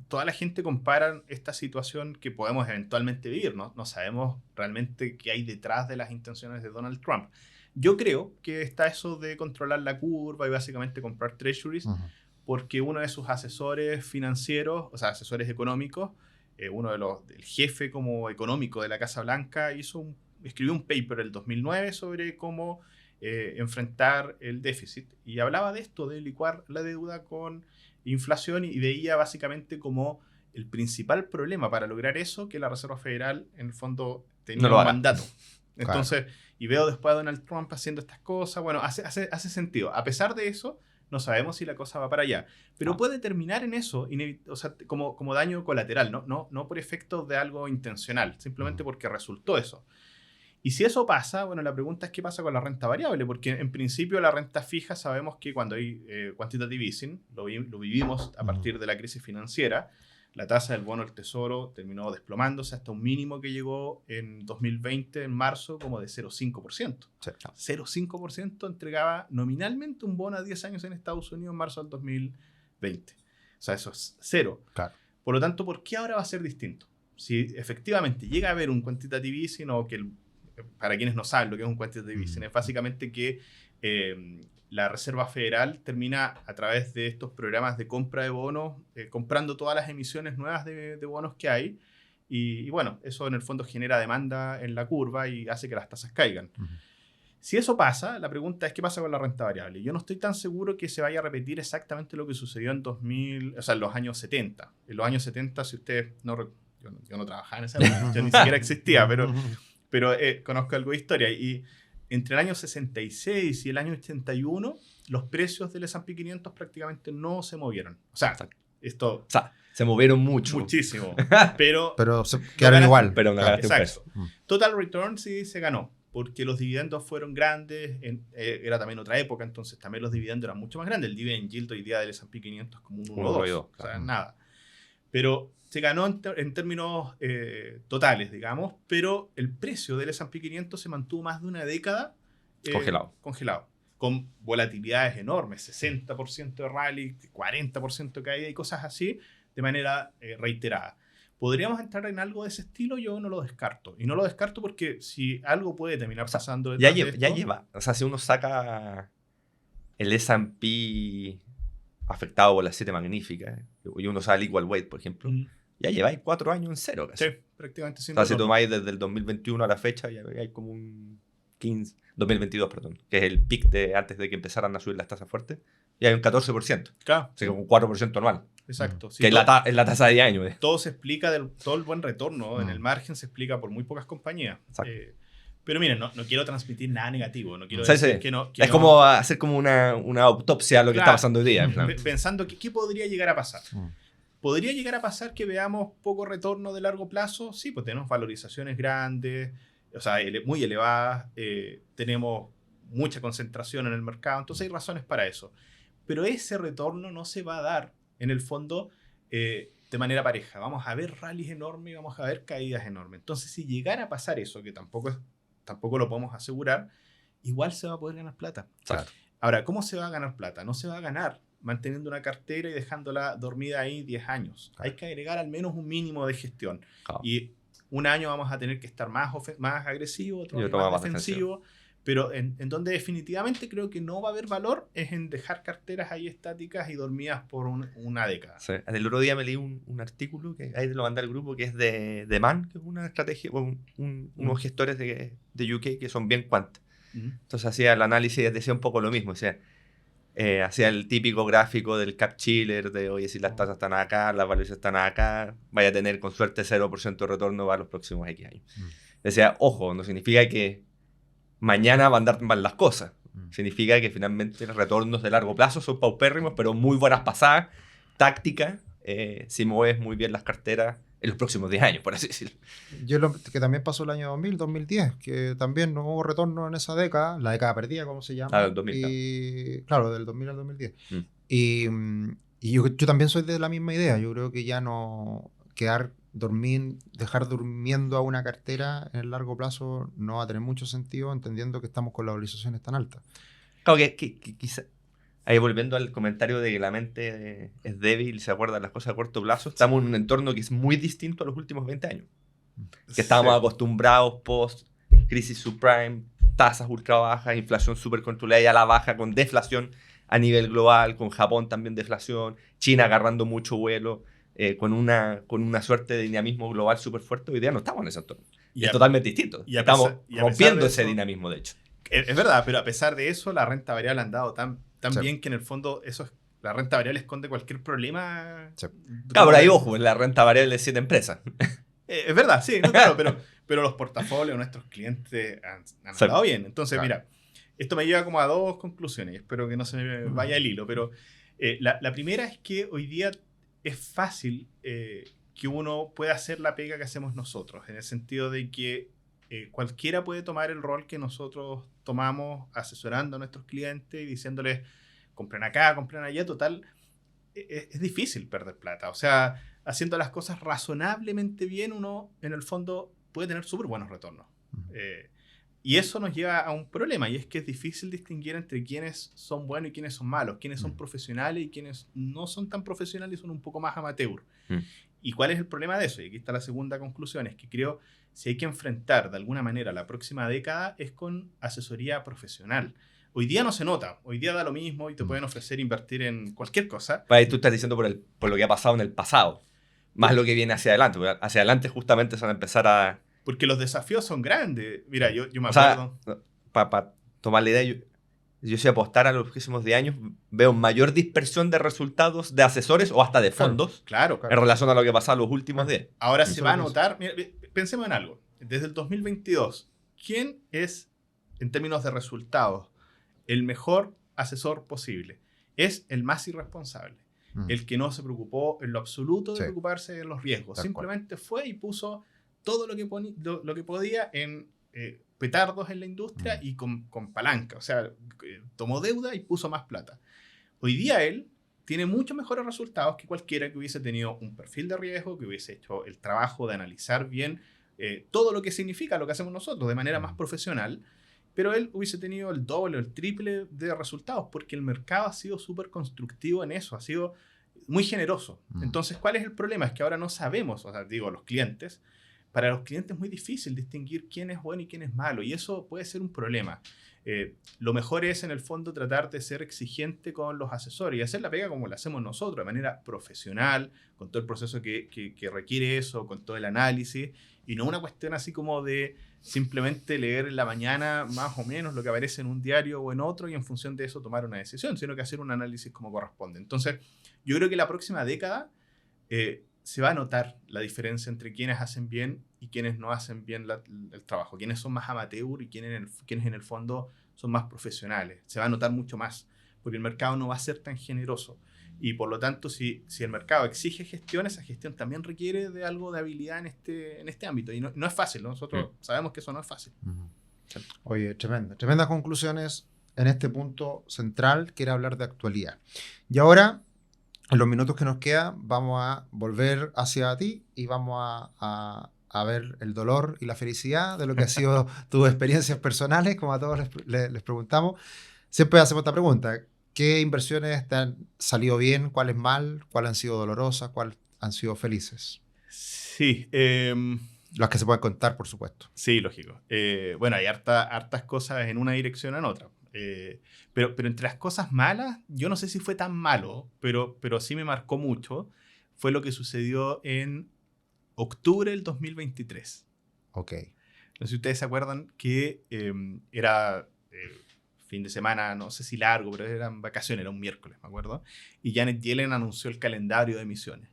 Speaker 1: toda la gente compara esta situación que podemos eventualmente vivir, ¿no? No sabemos realmente qué hay detrás de las intenciones de Donald Trump. Yo creo que está eso de controlar la curva y básicamente comprar treasuries, porque uno de sus asesores financieros, o sea, asesores económicos, el jefe como económico de la Casa Blanca escribió un paper en el 2009 sobre cómo enfrentar el déficit y hablaba de esto, de licuar la deuda con inflación y veía básicamente como el principal problema para lograr eso que la Reserva Federal en el fondo tenía un mandato. Entonces, y veo después a Donald Trump haciendo estas cosas, bueno, hace sentido. A pesar de eso, no sabemos si la cosa va para allá. Pero puede terminar en eso, o sea, como daño colateral, no por efectos de algo intencional, simplemente porque resultó eso. Y si eso pasa, bueno, la pregunta es qué pasa con la renta variable, porque en principio la renta fija sabemos que cuando hay quantitative easing, lo vivimos a partir de la crisis financiera, la tasa del bono del tesoro terminó desplomándose hasta un mínimo que llegó en 2020, en marzo, como de 0,5%. Sí. 0,5% entregaba nominalmente un bono a 10 años en Estados Unidos en marzo del 2020. O sea, eso es cero. Claro. Por lo tanto, ¿por qué ahora va a ser distinto? Si efectivamente llega a haber un quantitative easing o que para quienes no saben lo que es un quantitative easing, es básicamente que la Reserva Federal termina a través de estos programas de compra de bonos, comprando todas las emisiones nuevas de bonos que hay, y bueno, eso en el fondo genera demanda en la curva y hace que las tasas caigan. Si eso pasa, la pregunta es ¿qué pasa con la renta variable? Yo no estoy tan seguro que se vaya a repetir exactamente lo que sucedió en los años 70. En los años 70, si ustedes yo no trabajaba en esa época, yo ni siquiera existía, pero conozco algo de historia, y entre el año 66 y el año 81 los precios del S&P 500 prácticamente no se movieron. O sea,
Speaker 3: se movieron mucho.
Speaker 1: Muchísimo. Pero
Speaker 2: se quedaron igual.
Speaker 3: Pero no ganaste un peso.
Speaker 1: Total Return sí se ganó, porque los dividendos fueron grandes, era también otra época, entonces también los dividendos eran mucho más grandes. El dividend yield hoy día del S&P 500 es como un 1 o 2. O sea, nada. Pero se ganó en términos totales, digamos, pero el precio del S&P 500 se mantuvo más de una década congelado, con volatilidades enormes, 60% de rally, 40% de caída y cosas así, de manera reiterada. ¿Podríamos entrar en algo de ese estilo? Yo no lo descarto. Y no lo descarto porque si algo puede terminar pasando...
Speaker 3: Ya lleva. O sea, si uno saca el S&P afectado por las 7 magníficas, y uno saca el equal weight, por ejemplo, ya lleváis 4 años en cero casi.
Speaker 1: Sí, prácticamente sin
Speaker 3: o sea, si tomáis desde el 2021 a la fecha, ya hay como un 2022, perdón, que es el pic de antes de que empezaran a subir las tasas fuertes, y hay un 14%,
Speaker 1: Claro,
Speaker 3: o sea, un 4% anual,
Speaker 1: exacto. Sí,
Speaker 3: que es es la tasa de 10 años.
Speaker 1: todo se explica, todo el buen retorno en el
Speaker 2: Mm.
Speaker 1: margen se explica por muy pocas compañías.
Speaker 3: Exacto.
Speaker 1: Pero miren, no quiero transmitir nada negativo, no quiero
Speaker 3: Sí,
Speaker 1: decir
Speaker 3: sí.
Speaker 1: que no.
Speaker 3: Es como hacer como una autopsia a lo que
Speaker 1: Claro.
Speaker 3: está pasando hoy día. en plan.
Speaker 1: Pensando que qué podría llegar a pasar.
Speaker 2: Mm.
Speaker 1: ¿Podría llegar a pasar que veamos poco retorno de largo plazo? Sí, pues tenemos valorizaciones grandes, o sea, muy elevadas, tenemos mucha concentración en el mercado, entonces hay razones para eso. Pero ese retorno no se va a dar, en el fondo, de manera pareja. Vamos a ver rallies enormes y vamos a ver caídas enormes. Entonces, si llegara a pasar eso, que tampoco lo podemos asegurar, igual se va a poder ganar plata.
Speaker 3: Exacto.
Speaker 1: Ahora, ¿cómo se va a ganar plata? No se va a ganar manteniendo una cartera y dejándola dormida ahí 10 años.
Speaker 2: Claro.
Speaker 1: Hay que agregar al menos un mínimo de gestión.
Speaker 3: Claro.
Speaker 1: Y un año vamos a tener que estar más agresivo, otro
Speaker 3: Y
Speaker 1: año
Speaker 3: otro
Speaker 1: más
Speaker 3: más
Speaker 1: defensivo. Pero en donde definitivamente creo que no va a haber valor es en dejar carteras ahí estáticas y dormidas por una década.
Speaker 3: Sí. El otro día me leí un artículo que ahí te lo mandé al grupo, que es de Man, que es una estrategia, unos gestores de UK que son bien quant. Entonces hacía el análisis y decía un poco lo mismo. O sea, hacía el típico gráfico del cap chiller de, oye, si las tasas están acá, las valores están acá, vaya a tener con suerte 0% de retorno para los próximos X años. Decía, ojo, no significa que mañana van a andar mal las cosas. Significa que finalmente los retornos de largo plazo son paupérrimos, pero muy buenas pasadas, tácticas, si mueves muy bien las carteras en los próximos 10 años, por así decirlo.
Speaker 2: Que también pasó el año 2000, 2010, que también no hubo retorno en esa década, la década perdida, como se llama.
Speaker 3: Ah, del 2000.
Speaker 2: Claro, del 2000 al 2010.
Speaker 3: Mm.
Speaker 2: Y yo también soy de la misma idea. Yo creo que ya no dejar durmiendo a una cartera en el largo plazo no va a tener mucho sentido, entendiendo que estamos con las valorizaciones tan altas.
Speaker 3: Claro que quizá, ahí volviendo al comentario de que la mente es débil y se acuerda de las cosas a corto plazo, estamos en un entorno que es muy distinto a los últimos 20 años. Que estábamos
Speaker 1: Sí.
Speaker 3: acostumbrados post crisis subprime, tasas ultra bajas, inflación súper controlada y a la baja, con deflación a nivel global, con Japón también deflación, China agarrando mucho vuelo, con una suerte de dinamismo global súper fuerte. Hoy día no estamos en ese entorno.
Speaker 1: Y
Speaker 3: Es
Speaker 1: a-
Speaker 3: totalmente distinto.
Speaker 1: y a
Speaker 3: Estamos
Speaker 1: pesar- y a pesar
Speaker 3: rompiendo
Speaker 1: de
Speaker 3: ese
Speaker 1: eso-
Speaker 3: dinamismo, de hecho.
Speaker 1: Es verdad, pero a pesar de eso, la renta variable han dado tan
Speaker 2: Sí.
Speaker 1: bien que en el fondo la renta variable esconde cualquier problema.
Speaker 2: Sí.
Speaker 3: Claro, pero ahí ojo, la renta variable de 7 empresas.
Speaker 1: Es verdad, sí, no, claro, pero los portafolios de nuestros clientes han
Speaker 3: Sí.
Speaker 1: andado bien. Entonces,
Speaker 2: Claro.
Speaker 1: mira, esto me lleva como a dos conclusiones. Espero que no se me vaya el hilo, pero la primera es que hoy día es fácil que uno pueda hacer la pega que hacemos nosotros, en el sentido de que cualquiera puede tomar el rol que nosotros tomamos asesorando a nuestros clientes y diciéndoles, compren acá, compren allá, total, es difícil perder plata. O sea, haciendo las cosas razonablemente bien, uno en el fondo puede tener súper buenos retornos. Y eso nos lleva a un problema, y es que es difícil distinguir entre quiénes son buenos y quiénes son malos, quiénes son profesionales y quiénes no son tan profesionales y son un poco más amateur. ¿Y cuál es el problema de eso? Y aquí está la segunda conclusión, es que creo si hay que enfrentar de alguna manera la próxima década es con asesoría profesional. Hoy día no se nota, hoy día da lo mismo y te pueden ofrecer invertir en cualquier cosa.
Speaker 3: Ahí tú estás diciendo por lo que ha pasado en el pasado, más lo que viene hacia adelante. Porque hacia adelante justamente se van a empezar a...
Speaker 1: Porque los desafíos son grandes. Mira, yo me
Speaker 3: O sea,
Speaker 1: acuerdo...
Speaker 3: para tomar la idea, yo si apostar a los próximos 10 años, veo mayor dispersión de resultados de asesores o hasta de fondos
Speaker 1: Claro.
Speaker 3: en relación a lo que pasó en los últimos 10.
Speaker 1: Ahora
Speaker 2: Eso
Speaker 1: se va a
Speaker 2: es lo que
Speaker 1: notar... Mira, pensemos en algo. Desde el 2022, ¿quién es, en términos de resultados, el mejor asesor posible? Es el más irresponsable. El que no se preocupó en lo absoluto de
Speaker 2: Sí.
Speaker 1: preocuparse de los riesgos.
Speaker 2: Tal
Speaker 1: Simplemente fue y puso todo lo que podía en petardos en la industria y con palanca. O sea, tomó deuda y puso más plata. Hoy día él tiene muchos mejores resultados que cualquiera que hubiese tenido un perfil de riesgo, que hubiese hecho el trabajo de analizar bien todo lo que significa lo que hacemos nosotros de manera más profesional, pero él hubiese tenido el doble o el triple de resultados porque el mercado ha sido súper constructivo en eso, ha sido muy generoso. Entonces, ¿cuál es el problema? Es que ahora no sabemos, o sea, digo, los clientes, para los clientes es muy difícil distinguir quién es bueno y quién es malo, y eso puede ser un problema. Lo mejor es, en el fondo, tratar de ser exigente con los asesores y hacer la pega como la hacemos nosotros, de manera profesional, con todo el proceso que requiere eso, con todo el análisis, Y no una cuestión así como de simplemente leer en la mañana más o menos lo que aparece en un diario o en otro y en función de eso tomar una decisión, sino que hacer un análisis como corresponde. Entonces, yo creo que la próxima década se va a notar la diferencia entre quienes hacen bien y quienes no hacen bien el trabajo, quienes son más amateur y quienes en el fondo son más profesionales. Se va a notar mucho más, porque el mercado no va a ser tan generoso. Y por lo tanto, si el mercado exige gestión, esa gestión también requiere de algo de habilidad en este ámbito. Y no es fácil, ¿no? Nosotros sabemos que eso no es fácil.
Speaker 2: Oye, tremendas conclusiones en este punto central, que era hablar de actualidad. Y ahora, en los minutos que nos quedan, vamos a volver hacia ti y vamos a ver el dolor y la felicidad de lo que han sido tus experiencias personales, como a todos les preguntamos. Siempre hacemos esta pregunta: ¿qué inversiones te han salido bien? ¿Cuáles mal? ¿Cuáles han sido dolorosas? ¿Cuáles han sido felices?
Speaker 1: Sí.
Speaker 2: Las que se pueden contar, por supuesto.
Speaker 1: Sí, lógico. Bueno, hay hartas cosas en una dirección o en otra. Pero entre las cosas malas, yo no sé si fue tan malo, pero sí me marcó mucho, fue lo que sucedió en octubre del 2023.
Speaker 2: Ok.
Speaker 1: No sé si ustedes se acuerdan que era fin de semana, no sé si largo, pero eran vacaciones, era un miércoles, me acuerdo. Y Janet Yellen anunció el calendario de emisiones.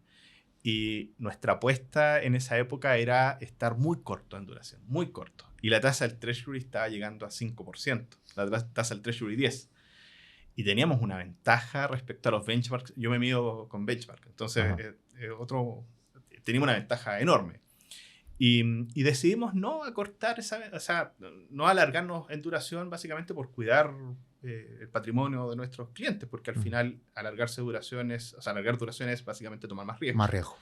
Speaker 1: Y nuestra apuesta en esa época era estar muy corto en duración, muy corto. Y la tasa del Treasury estaba llegando a 5%, la tasa del Treasury 10%. Y teníamos una ventaja respecto a los benchmarks. Yo me mido con benchmark, entonces teníamos una ventaja enorme. Y decidimos no acortar no alargarnos en duración, básicamente por cuidar el patrimonio de nuestros clientes, porque al final alargar duraciones es básicamente tomar más riesgo.
Speaker 2: Más riesgo.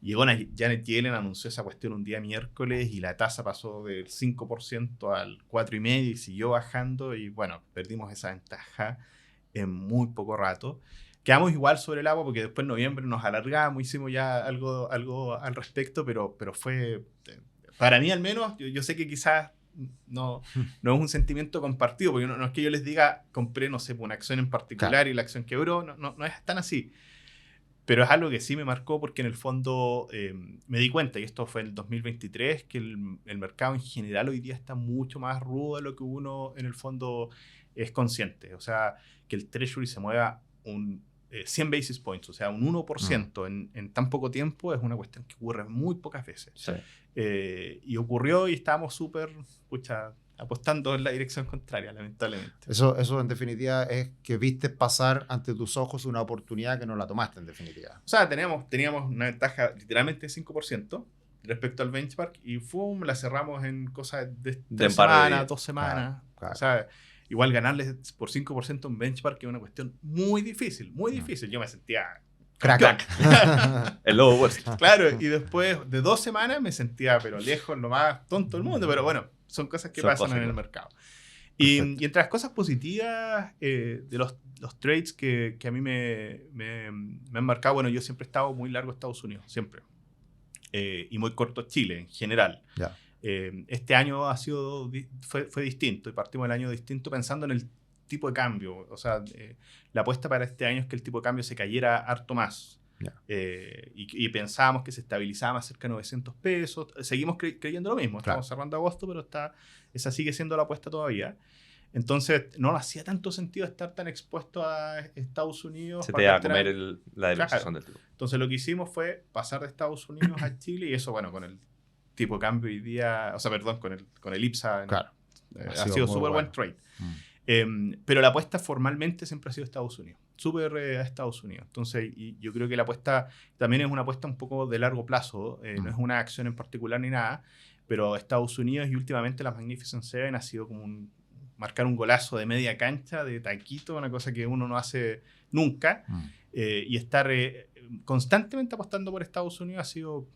Speaker 1: Llegó Janet Yellen, anunció esa cuestión un día miércoles y la tasa pasó del 5% al 4,5% y siguió bajando y bueno, perdimos esa ventaja en muy poco rato. Quedamos igual sobre el agua porque después en noviembre nos alargamos, hicimos ya algo al respecto, pero fue, para mí al menos, yo sé que quizás no es un sentimiento compartido, porque no es que yo les diga, compré, no sé, una acción en particular, claro, y la acción quebró, no es tan así. Pero es algo que sí me marcó porque en el fondo me di cuenta, y esto fue en el 2023, que el mercado en general hoy día está mucho más rudo de lo que uno en el fondo es consciente. O sea, que el Treasury se mueva 100 basis points, o sea, un 1% en tan poco tiempo, es una cuestión que ocurre muy pocas veces.
Speaker 3: Sí.
Speaker 1: Y ocurrió y estábamos súper apostando en la dirección contraria, lamentablemente.
Speaker 2: Eso en definitiva es que viste pasar ante tus ojos una oportunidad que no la tomaste en definitiva.
Speaker 1: O sea, teníamos una ventaja literalmente de 5% respecto al benchmark y la cerramos en cosas de 3 semanas, 2 semanas. Claro. O sea, igual ganarles por 5% un benchmark que es una cuestión muy difícil, muy difícil. Yo me sentía
Speaker 2: crack.
Speaker 3: El lobo worst.
Speaker 1: Claro, y después de 2 semanas me sentía pero lejos, lo más tonto del mundo, pero bueno, son cosas que pasan en el mercado. Y entre las cosas positivas de los trades que a mí me han marcado, bueno, yo siempre he estado muy largo Estados Unidos, siempre. Y muy corto Chile en general.
Speaker 2: Yeah.
Speaker 1: Este año fue distinto y partimos del año distinto pensando en el tipo de cambio. O sea, la apuesta para este año es que el tipo de cambio se cayera harto más.
Speaker 2: Yeah.
Speaker 1: Y pensábamos que se estabilizaba más cerca de 900 pesos. Seguimos creyendo lo mismo. Estamos cerrando agosto, pero esa sigue siendo la apuesta todavía. Entonces, no hacía tanto sentido estar tan expuesto a Estados Unidos.
Speaker 3: Se te iba a comer la depreciación del tipo.
Speaker 1: Entonces, lo que hicimos fue pasar de Estados Unidos a Chile y eso, bueno, con el tipo de cambio hoy día, con el IPSA,
Speaker 2: claro,
Speaker 1: ha sido súper buen trade. Pero la apuesta formalmente siempre ha sido Estados Unidos, súper a Estados Unidos. Entonces, y yo creo que la apuesta también es una apuesta un poco de largo plazo, no es una acción en particular ni nada, pero Estados Unidos y últimamente la Magnificent Seven ha sido como marcar un golazo de media cancha, de taquito, una cosa que uno no hace nunca, y estar constantemente apostando por Estados Unidos ha sido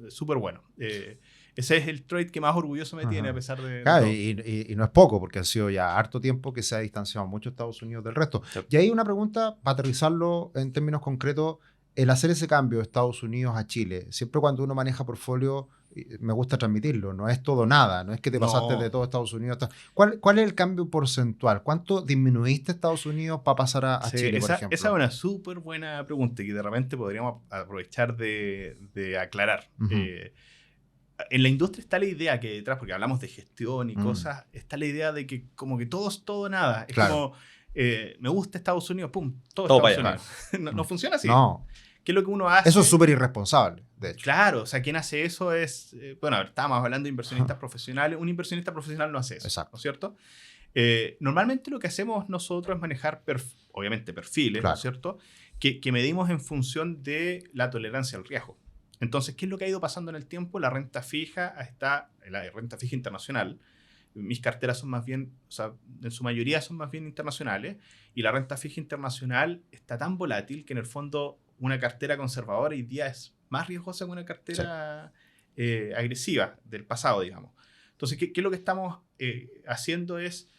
Speaker 1: súper bueno. Ese es el trade que más orgulloso me tiene a pesar de...
Speaker 2: Claro, y no es poco, porque ha sido ya harto tiempo que se ha distanciado mucho Estados Unidos del resto.
Speaker 3: Sí.
Speaker 2: Y hay una pregunta, para aterrizarlo en términos concretos, el hacer ese cambio de Estados Unidos a Chile, siempre cuando uno maneja portfolio, me gusta transmitirlo, no es todo nada, no es que te pasaste de todo Estados Unidos. ¿Cuál es el cambio porcentual? ¿Cuánto disminuiste Estados Unidos para pasar a Chile, por ejemplo?
Speaker 1: Esa es una súper buena pregunta que de repente podríamos aprovechar de aclarar. en la industria está la idea que detrás, porque hablamos de gestión y
Speaker 2: Mm.
Speaker 1: cosas, está la idea de que como que todo es todo nada. Es
Speaker 2: Claro.
Speaker 1: como, me gusta Estados Unidos, pum, todo
Speaker 3: Todo
Speaker 1: Estados
Speaker 3: para
Speaker 1: Unidos. No funciona así.
Speaker 2: No,
Speaker 1: ¿Qué es lo que uno hace?
Speaker 2: eso es súper irresponsable, de hecho.
Speaker 1: Claro, o sea, quien hace eso es, bueno, a ver, estábamos hablando de inversionistas profesionales, un inversionista profesional no hace eso,
Speaker 2: Exacto.
Speaker 1: ¿no es cierto? Normalmente lo que hacemos nosotros es manejar, obviamente, perfiles, ¿no
Speaker 2: Claro.
Speaker 1: es cierto? Que medimos en función de la tolerancia al riesgo. Entonces, ¿qué es lo que ha ido pasando en el tiempo? La renta fija internacional. Mis carteras son más bien, o sea, en su mayoría son más bien internacionales, y la renta fija internacional está tan volátil que en el fondo una cartera conservadora hoy día es más riesgosa que una cartera agresiva del pasado, digamos. Entonces, ¿qué es lo que estamos haciendo? Es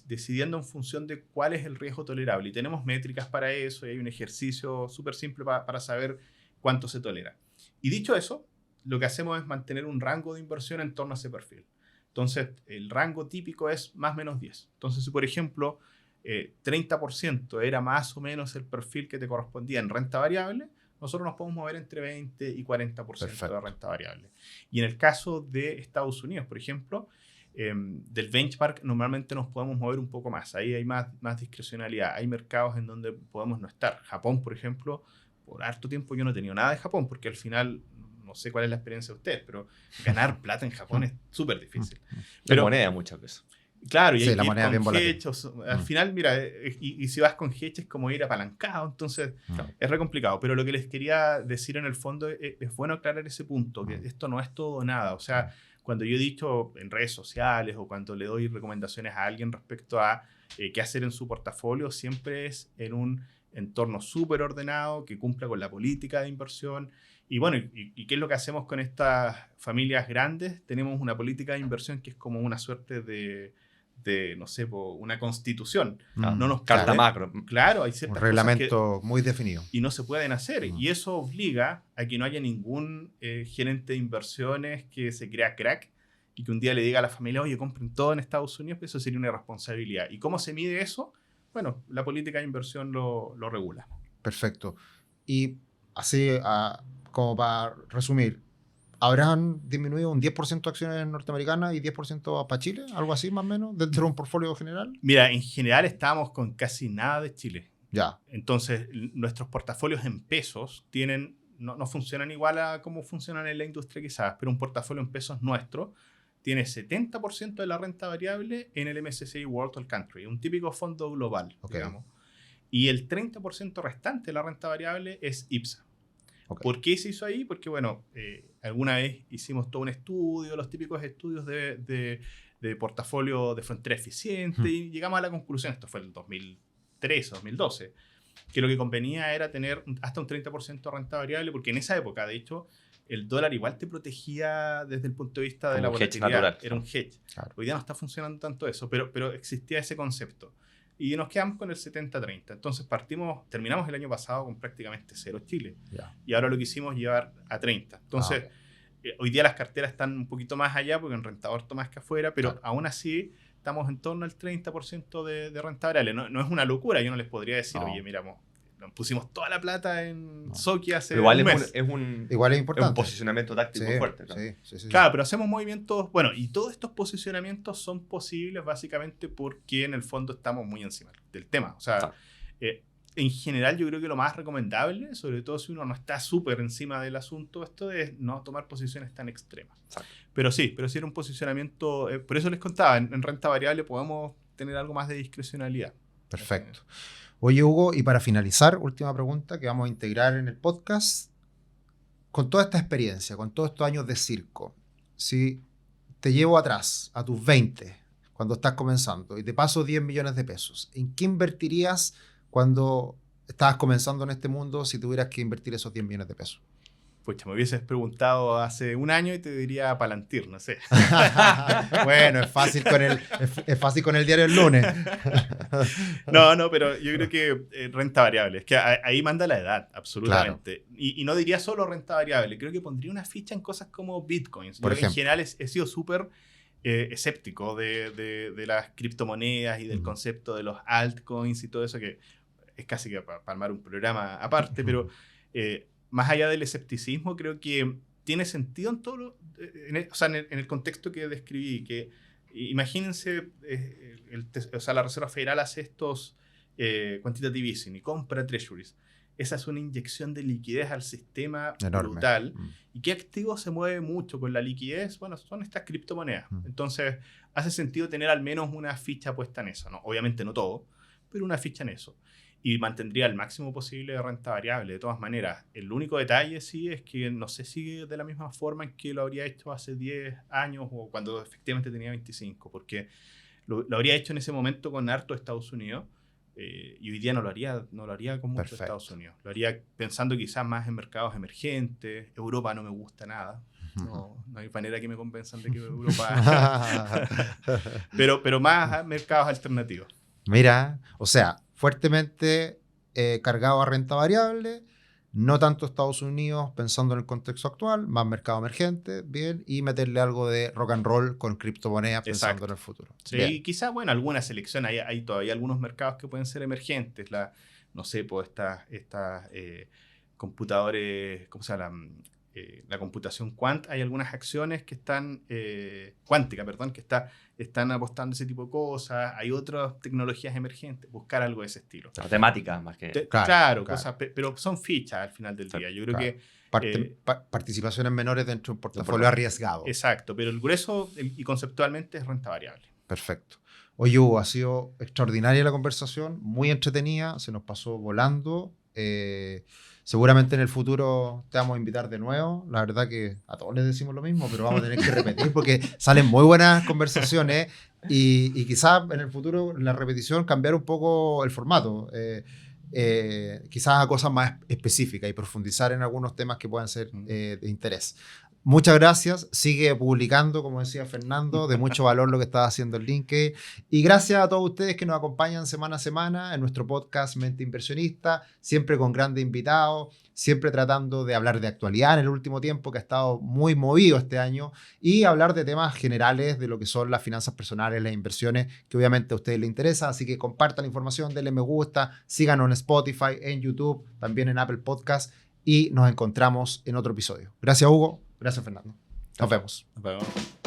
Speaker 1: decidiendo en función de cuál es el riesgo tolerable. Y tenemos métricas para eso, y hay un ejercicio súper simple para saber cuánto se tolera. Y dicho eso, lo que hacemos es mantener un rango de inversión en torno a ese perfil. Entonces, el rango típico es más o menos 10. Entonces, si por ejemplo, 30% era más o menos el perfil que te correspondía en renta variable, nosotros nos podemos mover entre 20 y 40%
Speaker 2: Perfecto.
Speaker 1: de renta variable. Y en el caso de Estados Unidos, por ejemplo, del benchmark normalmente nos podemos mover un poco más. Ahí hay más discrecionalidad. Hay mercados en donde podemos no estar. Japón, por ejemplo, por harto tiempo yo no he tenido nada de Japón, porque al final, no sé cuál es la experiencia de ustedes, pero ganar plata en Japón es súper difícil.
Speaker 3: Pero moneda muchas veces.
Speaker 1: Claro, y
Speaker 2: Sí,
Speaker 1: hay
Speaker 2: la
Speaker 1: que ir
Speaker 2: moneda
Speaker 1: con
Speaker 2: bien volátil.
Speaker 1: hedge, al final, mira, y si vas con hedge es como ir apalancado, entonces es re complicado. Pero lo que les quería decir en el fondo es bueno aclarar ese punto, que esto no es todo o nada. O sea, cuando yo he dicho en redes sociales o cuando le doy recomendaciones a alguien respecto a qué hacer en su portafolio, siempre es en un entorno súper ordenado, que cumpla con la política de inversión. Y bueno, ¿y qué es lo que hacemos con estas familias grandes? Tenemos una política de inversión que es como una suerte de no sé, una constitución.
Speaker 2: Ah,
Speaker 1: No nos
Speaker 3: Carta
Speaker 1: cabe.
Speaker 3: macro.
Speaker 1: Claro, hay
Speaker 2: Un
Speaker 1: ciertas
Speaker 2: reglamento muy definido.
Speaker 1: cosas que y no se pueden hacer.
Speaker 2: Mm.
Speaker 1: Y eso obliga a que no haya ningún gerente de inversiones que se crea crack y que un día le diga a la familia, oye, compren todo en Estados Unidos, pues eso sería una irresponsabilidad. ¿Y cómo se mide eso? Bueno, la política de inversión lo regula.
Speaker 2: Perfecto. Y así, como para resumir, ¿habrán disminuido un 10% acciones norteamericanas y 10% para Chile? ¿Algo así más o menos? ¿Dentro de un portfolio general?
Speaker 1: Mira, en general estábamos con casi nada de Chile.
Speaker 2: Ya.
Speaker 1: Entonces, nuestros portafolios en pesos no funcionan igual a cómo funcionan en la industria quizás, pero un portafolio en pesos nuestro tiene 70% de la renta variable en el MSCI World All Country, un típico fondo global,
Speaker 2: Okay.
Speaker 1: digamos. Y el 30% restante de la renta variable es IPSA.
Speaker 2: Okay.
Speaker 1: ¿Por qué se hizo ahí? Porque, bueno, alguna vez hicimos todo un estudio, los típicos estudios de portafolio de frontera eficiente, y llegamos a la conclusión, esto fue el 2013, 2012, que lo que convenía era tener hasta un 30% de renta variable, porque en esa época, de hecho, el dólar igual te protegía desde el punto de vista de la
Speaker 3: Como un hedge
Speaker 1: volatilidad.
Speaker 3: natural.
Speaker 1: Era un hedge.
Speaker 2: Claro.
Speaker 1: Hoy día no está funcionando tanto eso, pero existía ese concepto. Y nos quedamos con el 70-30. Entonces terminamos el año pasado con prácticamente cero Chile.
Speaker 2: Ya.
Speaker 1: Y ahora lo que hicimos es llevar a 30. Entonces, hoy día las carteras están un poquito más allá porque en renta orto más que afuera, pero
Speaker 2: Claro.
Speaker 1: aún así estamos en torno al 30% de renta variable. No es una locura, yo no les podría decir,
Speaker 2: No.
Speaker 1: oye, miramos, nos pusimos toda la plata en
Speaker 2: No.
Speaker 1: Soki hace
Speaker 3: Pero igual
Speaker 1: un
Speaker 3: es
Speaker 1: mes.
Speaker 2: Igual es
Speaker 3: es
Speaker 2: importante.
Speaker 3: un posicionamiento táctico
Speaker 2: Sí,
Speaker 3: fuerte. ¿no?
Speaker 2: sí.
Speaker 1: Claro, pero hacemos movimientos, bueno, y todos estos posicionamientos son posibles básicamente porque en el fondo estamos muy encima del tema. O sea,
Speaker 3: Claro.
Speaker 1: en general yo creo que lo más recomendable, sobre todo si uno no está súper encima del asunto, esto es no tomar posiciones tan extremas.
Speaker 3: Exacto.
Speaker 1: Pero sí era un posicionamiento, por eso les contaba, en renta variable podemos tener algo más de discrecionalidad.
Speaker 2: Perfecto. Oye, Hugo, y para finalizar, última pregunta que vamos a integrar en el podcast. Con toda esta experiencia, con todos estos años de circo, si te llevo atrás, a tus 20, cuando estás comenzando, y te paso 10 millones de pesos, ¿en qué invertirías cuando estabas comenzando en este mundo si tuvieras que invertir esos 10 millones de pesos?
Speaker 1: Pucha, me hubieses preguntado hace un año y te diría Palantir, no sé.
Speaker 2: Bueno, es fácil con el diario el lunes.
Speaker 1: No, pero yo creo que renta variable. Es que ahí manda la edad, absolutamente. Y no diría solo renta variable. Creo que pondría una ficha en cosas como bitcoins.
Speaker 2: Por
Speaker 1: Yo
Speaker 2: ejemplo.
Speaker 1: en general he sido súper escéptico de las criptomonedas y del concepto de los altcoins y todo eso, que es casi que para armar un programa aparte, pero más allá del escepticismo, creo que tiene sentido en todo en el contexto que describí, que imagínense, la Reserva Federal hace estos quantitative easing y compra treasuries. Esa es una inyección de liquidez al sistema
Speaker 2: enorme.
Speaker 1: Brutal. ¿Y qué activo se mueve mucho con la liquidez? Bueno, son estas criptomonedas. Entonces, hace sentido tener al menos una ficha puesta en eso, ¿no? Obviamente no todo, pero una ficha en eso. Y mantendría el máximo posible de renta variable. De todas maneras, el único detalle sí es que no sé si de la misma forma en que lo habría hecho hace 10 años o cuando efectivamente tenía 25, porque lo habría hecho en ese momento con harto Estados Unidos. Y hoy día no lo haría con mucho
Speaker 2: Perfecto.
Speaker 1: Estados Unidos. Lo haría pensando quizás más en mercados emergentes. Europa no me gusta nada. No hay manera que me convenzan de que Europa... pero más a mercados alternativos.
Speaker 2: Mira, o sea, fuertemente cargado a renta variable, no tanto Estados Unidos pensando en el contexto actual, más mercado emergente, bien, y meterle algo de rock and roll con criptomonedas pensando en el futuro.
Speaker 1: Sí,
Speaker 2: Bien.
Speaker 1: y quizás, bueno, alguna selección, hay todavía algunos mercados que pueden ser emergentes, no sé, pues estas computadores, ¿cómo se llama? La computación quant, hay algunas acciones que están, cuántica, perdón, que están apostando ese tipo de cosas, hay otras tecnologías emergentes, buscar algo de ese estilo.
Speaker 3: Temáticas más que...
Speaker 1: Claro. Cosas, pero son fichas al final del día. Yo creo que...
Speaker 2: Participaciones menores dentro de un portafolio arriesgado.
Speaker 1: Exacto, pero el grueso y conceptualmente es renta variable.
Speaker 2: Perfecto. Oye, Hugo, ha sido extraordinaria la conversación, muy entretenida, se nos pasó volando. Seguramente en el futuro te vamos a invitar de nuevo. La verdad que a todos les decimos lo mismo, pero vamos a tener que repetir porque salen muy buenas conversaciones y quizás en el futuro, en la repetición, cambiar un poco el formato. Quizás a cosas más específicas y profundizar en algunos temas que puedan ser de interés. Muchas gracias. Sigue publicando, como decía Fernando, de mucho valor lo que está haciendo el LinkedIn. Y gracias a todos ustedes que nos acompañan semana a semana en nuestro podcast Mente Inversionista, siempre con grandes invitados, siempre tratando de hablar de actualidad en el último tiempo, que ha estado muy movido este año, y hablar de temas generales de lo que son las finanzas personales, las inversiones, que obviamente a ustedes les interesa. Así que compartan la información, denle me gusta, síganos en Spotify, en YouTube, también en Apple Podcast, y nos encontramos en otro episodio. Gracias, Hugo. Gracias, Fernando. Nos vemos.
Speaker 1: Nos vemos.